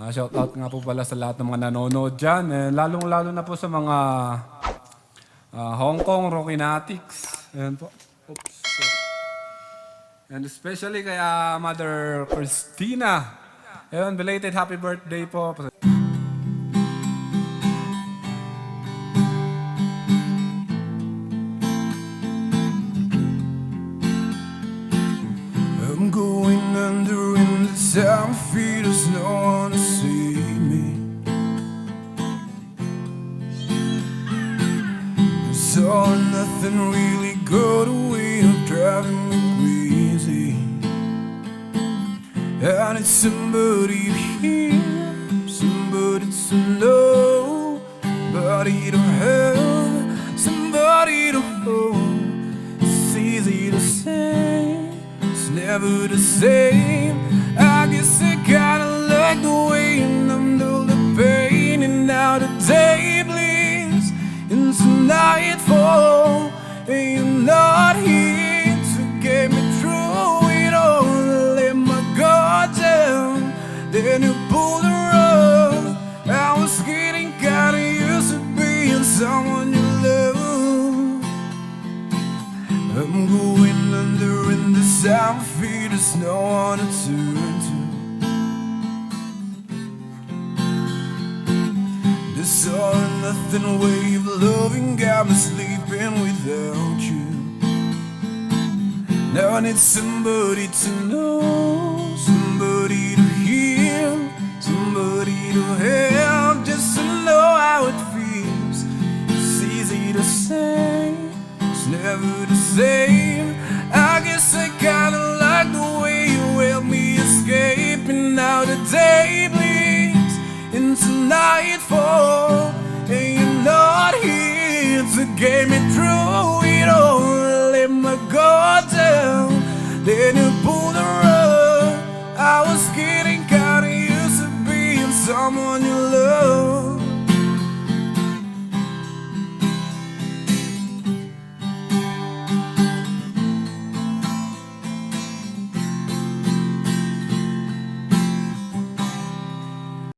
Shoutout nga po pala sa lahat ng mga nanonood dyan. Lalong-lalo na po sa mga Hong Kong Roque Natics. Ayan po. Oops. And especially kay Mother Christina. Ayan, belated happy birthday po. I'm going under in the time I feel there's no one to see me. It's all or nothing really got a way of driving me crazy. I need somebody to hear, somebody to know, somebody to have, somebody to hold. It's easy to say, it's never the same. I guess I kinda like the way you numbed all the pain, and now the day bleeds into nightfall, and you're not here to get me through it all. I let my guard down, then you pulled the rug. I was getting kinda used to being someone you love. I'm going under in this time I feel there's no one to turn to. This all or nothing way of loving got me sleeping without you. Now I need somebody to know, somebody to hear, somebody to have, just to know how it feels. It's easy to say, it's never the same. I guess I kinda like the way you help me escape, and now the day bleeds into nightfall, and you're not here to get me through